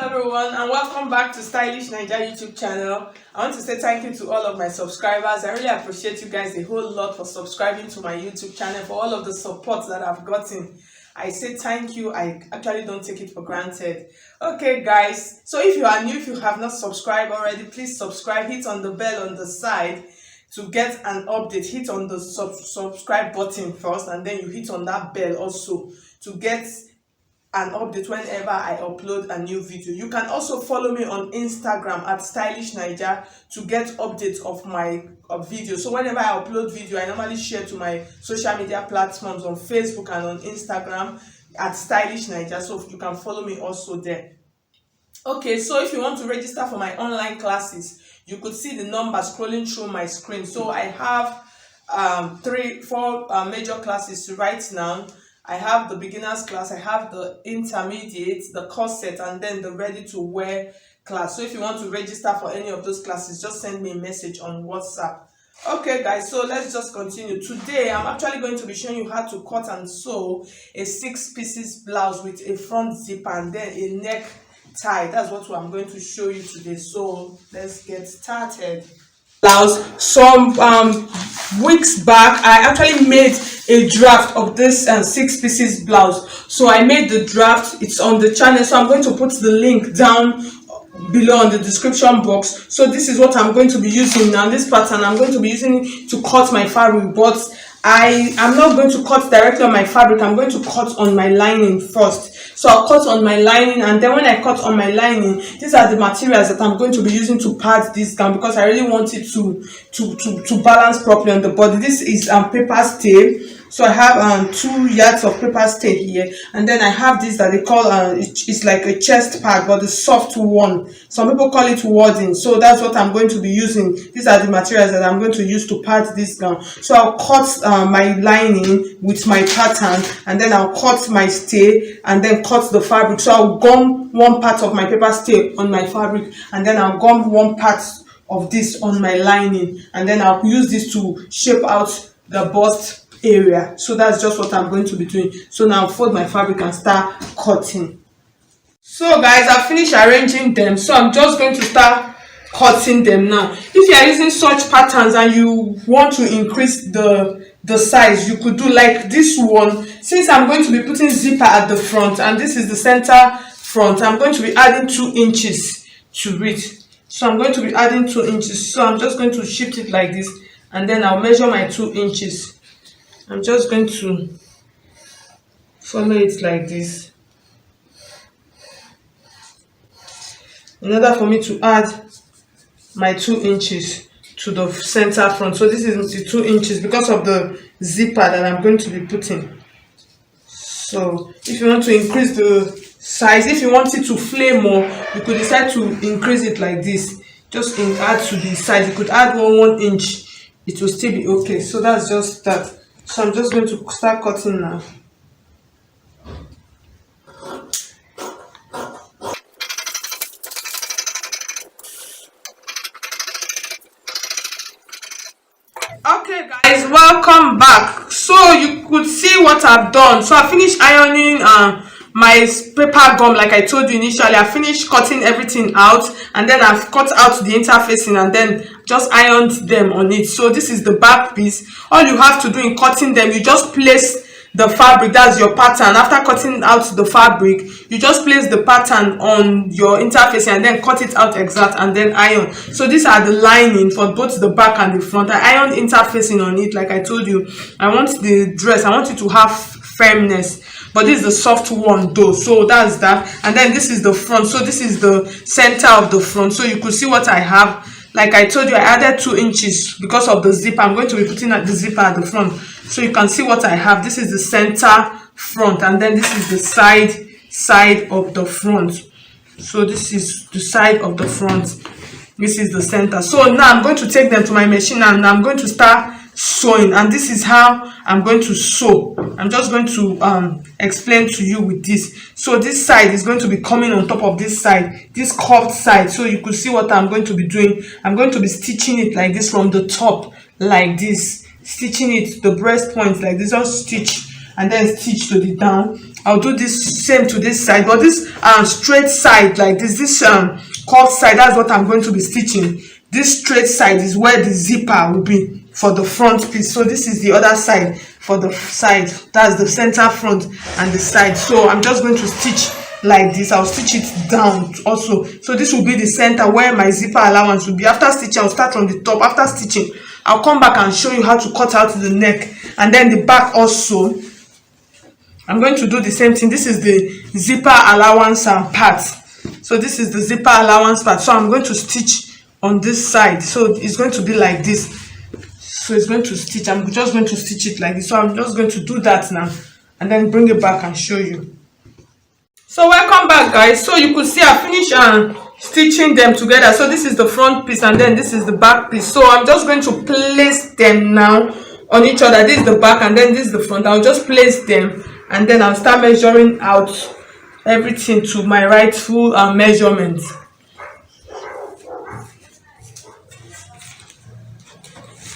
Everyone, and welcome back to Stylish Naija YouTube channel. I want to say thank you to all of my subscribers. I really appreciate you guys a whole lot for subscribing to my YouTube channel, for all of the support that I've gotten. I say thank you. I actually don't take it for granted. Okay guys, so if you are new, if you have not subscribed already, please subscribe. Hit on the bell on the side to get an update. Hit on the subscribe button first, and then you hit on that bell also to get an update whenever I upload a new video. You can also follow me on Instagram at Stylish Naija to get updates of my videos. So whenever I upload video, I normally share to my social media platforms on Facebook and on Instagram at Stylish Naija, so you can follow me also there. Okay, so if you want to register for my online classes, you could see the number scrolling through my screen. So I have 4 major classes right now. I have the beginners class, I have the intermediate, the corset, and then the ready to wear class. So if you want to register for any of those classes, just send me a message on WhatsApp. Okay guys, so let's just continue. Today I'm actually going to be showing you how to cut and sew a 6-piece blouse with a front zipper and then a neck tie. That's what I'm going to show you today. So let's get started. Blouse. Some weeks back I actually made a draft of this 6-piece blouse. So I made the draft, it's on the channel, so I'm going to put the link down below on the description box. So this is what I'm going to be using now. This pattern I'm going to be using it to cut my fabric, but I am not going to cut directly on my fabric. I'm going to cut on my lining first. So I'll cut on my lining, and then when I cut on my lining, these are the materials that I'm going to be using to pad this gown, because I really want it to balance properly on the body. This is paper stay. So I have 2 yards of paper stay here, and then I have this that they call it's like a chest pad, but the soft one. Some people call it wadding. So that's what I'm going to be using. These are the materials that I'm going to use to pad this gown. So I'll cut my lining with my pattern, and then I'll cut my stay, and then cut the fabric. So I'll gum one part of my paper stay on my fabric, and then I'll gum one part of this on my lining, and then I'll use this to shape out the bust area. So that's just what I'm going to be doing. So now I'll fold my fabric and start cutting. So guys, I've finished arranging them, so I'm just going to start cutting them now. If you are using such patterns and you want to increase the size, you could do like this one. Since I'm going to be putting zipper at the front and this is the center front, I'm going to be adding 2 inches to it. So I'm going to be adding 2 inches. So I'm just going to shift it like this, and then I'll measure my 2 inches. I'm just going to follow it like this in order for me to add my 2 inches to the center front. So this is the 2 inches because of the zipper that I'm going to be putting. So if you want to increase the size, if you want it to flare more, you could decide to increase it like this. Just add to the size. You could add 1 inch, it will still be okay. So that's just that. So I'm just going to start cutting now. Okay guys, welcome back. So you could see what I've done. So I finished ironing my paper gum like I told you initially. I finished cutting everything out, and then I've cut out the interfacing and then just ironed them on it. So this is the back piece. All you have to do in cutting them, you just place the fabric, that's your pattern. After cutting out the fabric, you just place the pattern on your interfacing and then cut it out exact and then iron. So these are the lining for both the back and the front. I ironed interfacing on it like I told you. I want the dress, I want it to have firmness, but this is the soft one though. So that's that. And then this is the front. So this is the center of the front. So you could see what I have. Like I told you, I added 2 inches because of the zipper. I'm going to be putting the zipper at the front, so you can see what I have. This is the center front, and then this is the side of the front. So this is the side of the front. This is the center. So now I'm going to take them to my machine, and I'm going to start sewing, and this is how I'm going to sew. I'm just going to explain to you with this. So this side is going to be coming on top of this side, this curved side. So you could see what I'm going to be doing. I'm going to be stitching it like this from the top, like this, stitching it the breast point like this. Just stitch and then stitch to the down, I'll do this same to this side, but this straight side like this curved side, that's what I'm going to be stitching. This straight side is where the zipper will be for the front piece. So this is the other side for the side, that's the center, front and the side. So I'm just going to stitch like this. I'll stitch it down also. So this will be the center where my zipper allowance will be. After stitching, I'll start from the top. After stitching, I'll come back and show you how to cut out the neck, and then the back also. I'm going to do the same thing. This is the zipper allowance part. So this is the zipper allowance part. So I'm going to stitch on this side. So it's going to be like this. So it's going to stitch. I'm just going to stitch it like this. So I'm just going to do that now and then bring it back and show you. So welcome back, guys. So you could see I finished stitching them together. So this is the front piece and then this is the back piece. So I'm just going to place them now on each other. This is the back and then this is the front. I'll just place them and then I'll start measuring out everything to my rightful measurement.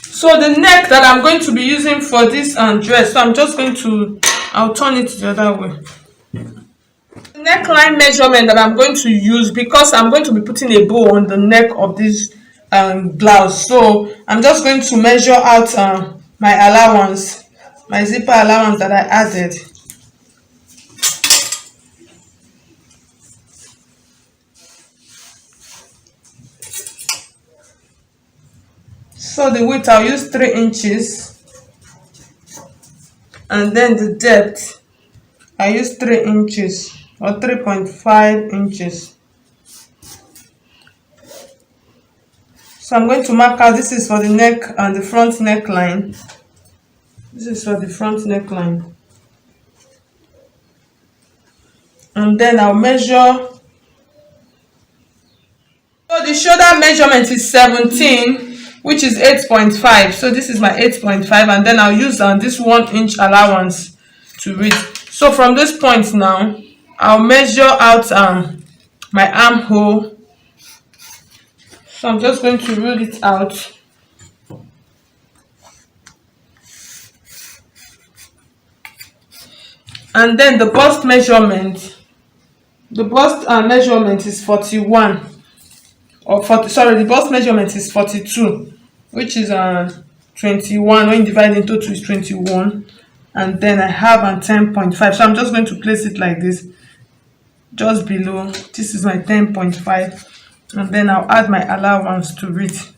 So the neck that I'm going to be using for this dress, so I'm just going to, I'll turn it the other way. The neckline measurement that I'm going to use, because I'm going to be putting a bow on the neck of this blouse, so I'm just going to measure out my allowance, my zipper allowance that I added. So the width, I'll use 3 inches, and then the depth, I use 3 inches or 3.5 inches. So I'm going to mark out, this is for the neck and the front neckline. This is for the front neckline. And then I'll measure. So the shoulder measurement is 17, which is 8.5. So this is my 8.5, and then I'll use this 1 inch allowance to read. So from this point now, I'll measure out my armhole. So I'm just going to rule it out. And then the bust measurement. The bust measurement is 41. Or 40, sorry, the bust measurement is 42, which is 21. When you divide into 2 is 21. And then I have a 10.5. So I'm just going to place it like this, just below. This is my 10.5. And then I'll add my allowance to it.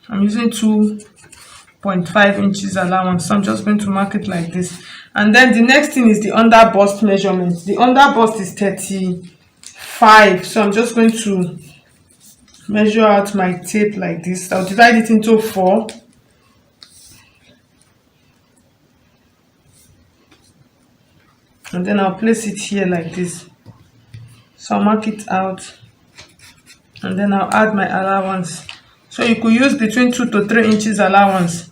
I'm using 2.5 inches allowance. So I'm just going to mark it like this. And then the next thing is the under bust measurement. The under bust is 35. So I'm just going to measure out my tape like this. I'll divide it into 4. And then I'll place it here like this. So I'll mark it out. And then I'll add my allowance. So you could use between 2 to 3 inches allowance.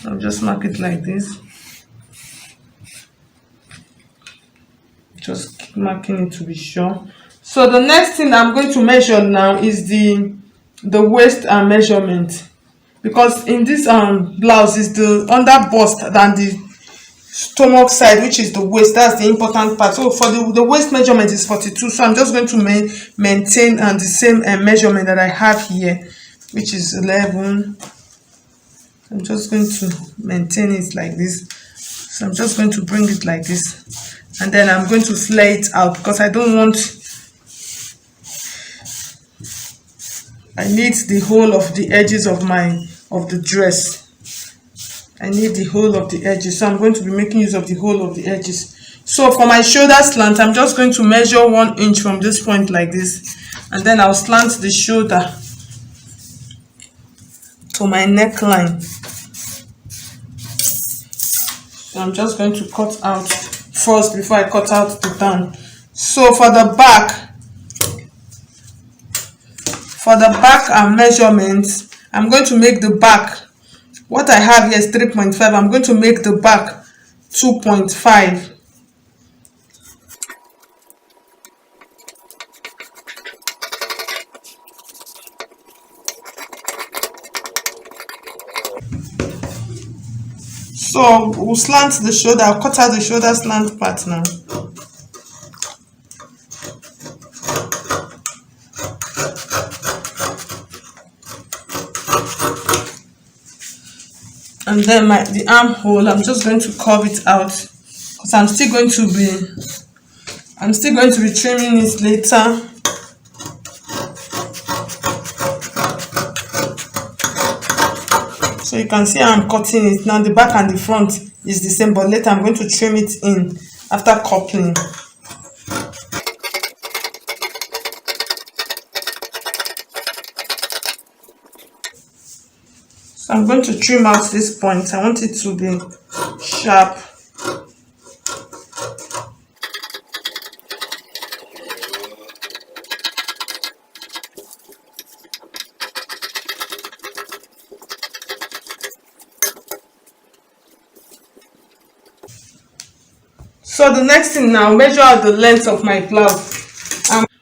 I'll just mark it like this. Just keep marking it to be sure. So the next thing I'm going to measure now is the waist measurement, because in this blouse is the under bust than the stomach side, which is the waist. That's the important part. So for the waist measurement is 42. So I'm just going to maintain the same measurement that I have here, which is 11. I'm just going to maintain it like this. So I'm just going to bring it like this, and then I'm going to flare it out because I don't want, I need the whole of the edges of the dress. I need the whole of the edges, so I'm going to be making use of the whole of the edges. So for my shoulder slant, I'm just going to measure 1 inch from this point like this, and then I'll slant the shoulder to my neckline. So I'm just going to cut out first before I cut out the down. So for the back measurement, I'm going to make the back, what I have here is 3.5. I'm going to make the back 2.5. So we'll slant the shoulder. I'll cut out the shoulder slant part now. And then the armhole, I'm just going to curve it out because I'm still going to be trimming it later. So you can see how I'm cutting it now. The back and the front is the same, but later I'm going to trim it in after coupling. So I'm going to trim out this point. I want it to be sharp. So the next thing now, measure out the length of my blouse.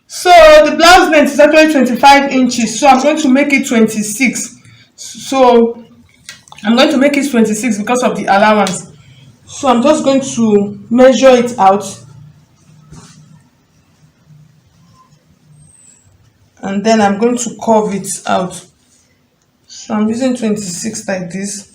So the blouse length is actually 25 inches. So I'm going to make it 26. So I'm going to make it 26 because of the allowance. So I'm just going to measure it out. And then I'm going to curve it out. So I'm using 26 like this.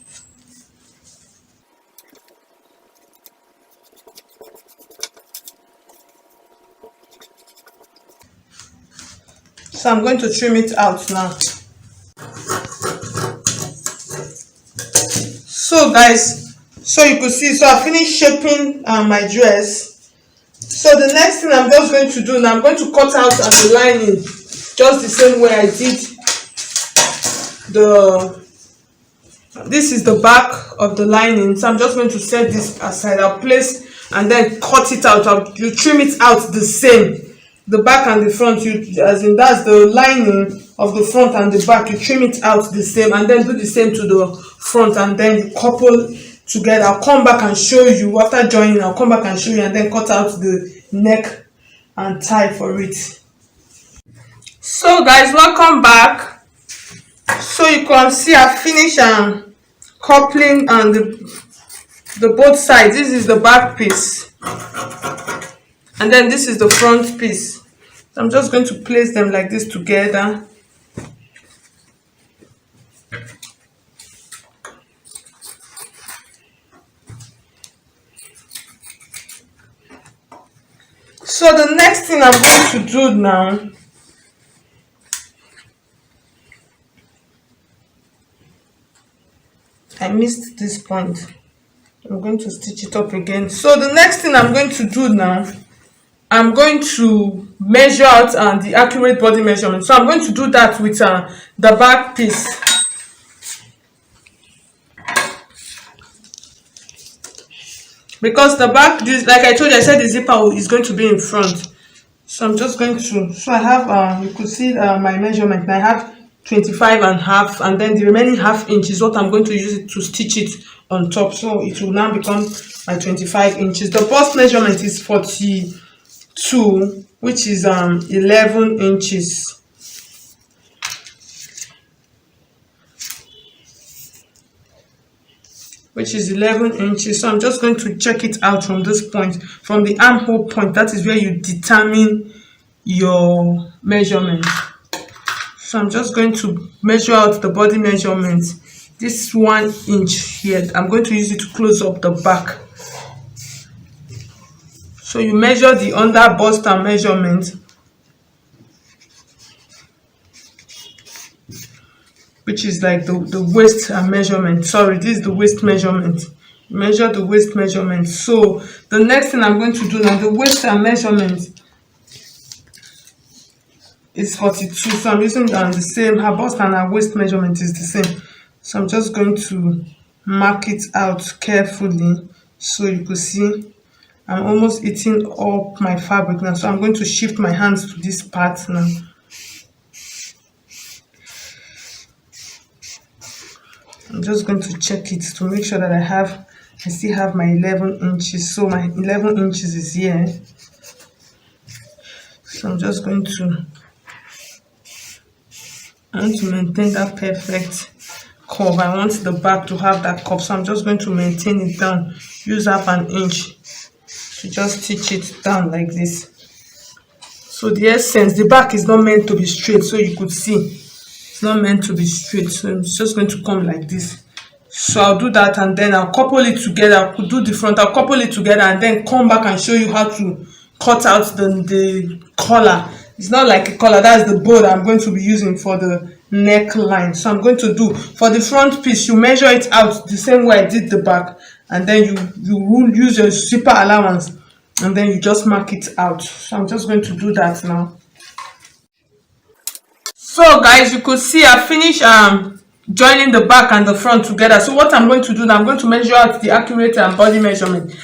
So I'm going to trim it out now. So guys, so you could see, so I finished shaping my dress. So the next thing I'm just going to do now, I'm going to cut out the lining just the same way I did this is the back of the lining. So I'm just going to set this aside. I'll place and then cut it out. You trim it out the same. The back and the front, as in that's the lining of the front and the back, you trim it out the same, and then do the same to the front, and then you couple together. I'll come back and show you after joining. I'll come back and show you, and then cut out the neck and tie for it. So guys, welcome back. So you can see I finished coupling on the both sides. This is the back piece, and then this is the front piece. I'm just going to place them like this together. So the next thing I'm going to do now, I missed this point. I'm going to stitch it up again. So the next thing I'm going to do now, I'm going to measure out the accurate body measurement. So I'm going to do that with the back piece. Because the back, like I told you, I said the zipper is going to be in front. So I'm just going to, so I have, you could see my measurement. I have 25.5, and then the remaining half inch is what I'm going to use it to stitch it on top. So it will now become my 25 inches. The bust measurement is 42, which is 11 inches. Which is 11 inches. So I'm just going to check it out from this point, from the armhole point. That is where you determine your measurement. So I'm just going to measure out the body measurement. This 1 inch here, I'm going to use it to close up the back. So you measure the under bust and measurement, which is like the waist measurement. Sorry, this is the waist measurement. Measure the waist measurement. So the next thing I'm going to do now, the waist measurement is 42. So I'm using the same. Her bust and her waist measurement is the same. So I'm just going to mark it out carefully so you can see I'm almost eating up my fabric now. So I'm going to shift my hands to this part now. I'm just going to check it to make sure that I still have my 11 inches. So my 11 inches is here. So I'm just going to, I want to maintain that perfect curve. I want the back to have that curve, so I'm just going to maintain it down. Use half an inch to just stitch it down like this. So the essence, the back is not meant to be straight, so you could see it's not meant to be straight, so it's just going to come like this. So I'll do that, and then I'll couple it together. I could do the front, I'll couple it together, and then come back and show you how to cut out the collar. It's not like a collar, that's the bow that I'm going to be using for the neckline. So I'm going to do for the front piece, you measure it out the same way I did the back, and then you will use your zipper allowance, and then you just mark it out. So I'm just going to do that now. So guys, you could see I finished joining the back and the front together. So what I'm going to do now, I'm going to measure out the accurate body measurement.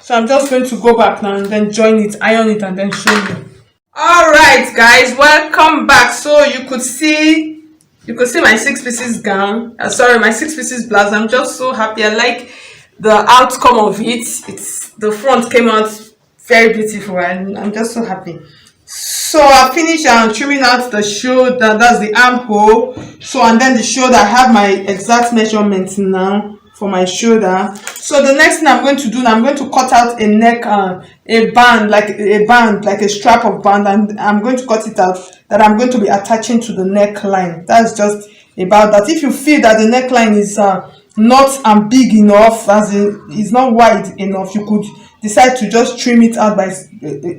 So I'm just going to go back now and then join it, iron it, and then show you. All right guys, welcome back. So you could see my 6 pieces gown, sorry, my 6 pieces blouse. I'm just so happy. I like the outcome of it. The front came out very beautiful, and I'm just so happy. So I finished trimming out the shoulder, that's the armhole. So, and then the shoulder, I have my exact measurements now for my shoulder. So the next thing I'm going to do now, I'm going to cut out a neck, a band, like a strap of band, and I'm going to cut it out that I'm going to be attaching to the neckline. That's just about that. If you feel that the neckline is not big enough, as in it's not wide enough, you could decide to just trim it out by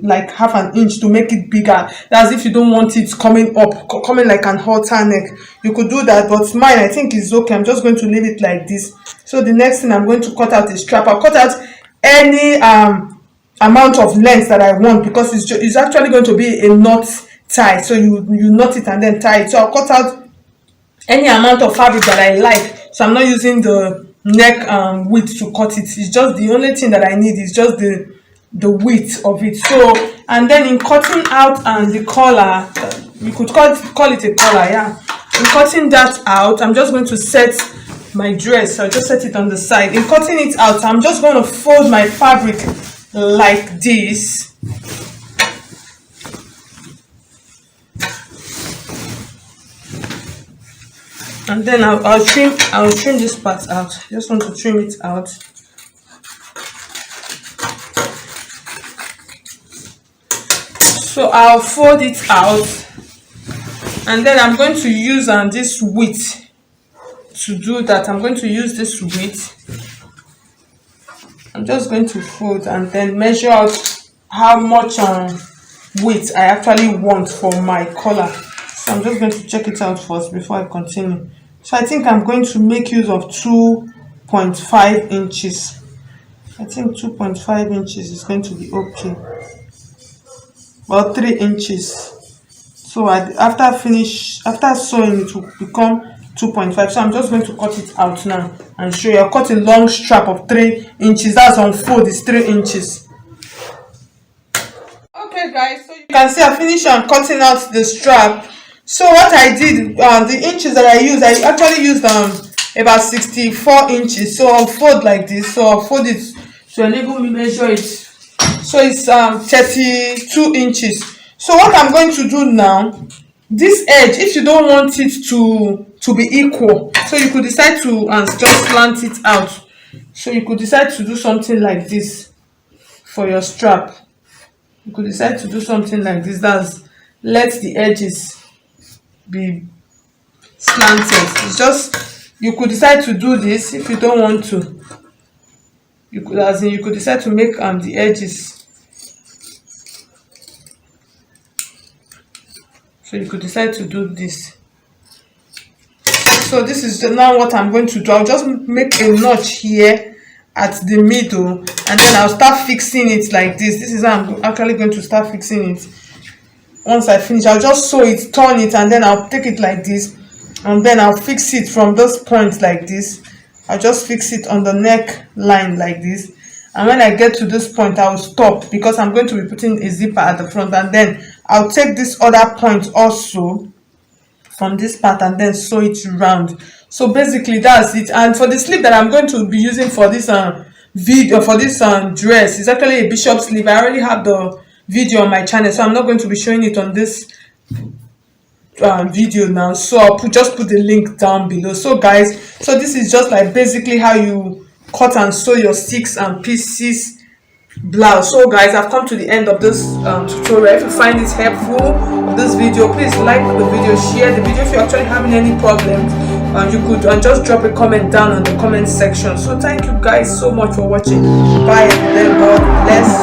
like half an inch to make it bigger. That's if you don't want it coming up, coming like an halter neck. You could do that, but mine I think is okay. I'm just going to leave it like this. So the next thing I'm going to cut out a strap. I'll cut out any amount of length that I want, because it's actually going to be a knot tie. So you knot it and then tie it. So I'll cut out any amount of fabric that I like. So I'm not using the neck width to cut it. It's just the only thing that I need is just the width of it. So, and then in cutting out the collar, you could call it a collar, yeah. In cutting that out, I'm just going to set my dress. I'll just set it on the side. In cutting it out, I'm just going to fold my fabric like this. And then I'll trim this part out. Just want to trim it out. So I'll fold it out, and then I'm going to use this width to do that. I'm going to use this width. I'm just going to fold and then measure out how much width I actually want for my collar. So I'm just going to check it out first before I continue. So I think I'm going to make use of 2.5 inches. I think 2.5 inches is going to be okay. Well, 3 inches. So after sewing, it will become 2.5. So I'm just going to cut it out now and show you. I'll cut a long strap of 3 inches. That's on fold, is 3 inches. Okay guys, so you can see I finished cutting out the strap. So what I did, the inches that I used, I actually used about 64 inches. So I'll fold like this. So I'll fold it to enable me measure it. So it's 32 inches. So what I'm going to do now, this edge, if you don't want it to be equal, so you could decide to just slant it out. So you could decide to do something like this for your strap. You could decide to do something like this. That's let the edges be slanted. It's just, you could decide to do this. If you don't want to, you could decide to make the edges. So you could decide to do this. So this is now what I'm going to do. I'll just make a notch here at the middle, and then I'll start fixing it like this. This is how I'm actually going to start fixing it. Once I finish, I'll just sew it, turn it, and then I'll take it like this, and then I'll fix it from those points like this. I'll just fix it on the neck line like this, and when I get to this point I will stop, because I'm going to be putting a zipper at the front, and then I'll take this other point also from this part and then sew it round. So basically that's it. And for the sleeve that I'm going to be using for this video, for this dress, is actually a bishop sleeve. I already have the video on my channel, so I'm not going to be showing it on this video now, so I'll just put the link down below. So guys, so this is just like basically how you cut and sew your 6 pieces blouse. So guys, I've come to the end of this tutorial. If you find it helpful, this video, please like the video, share the video. If you're actually having any problems, you could just drop a comment down on the comment section. So thank you guys so much for watching. Bye, and then God bless.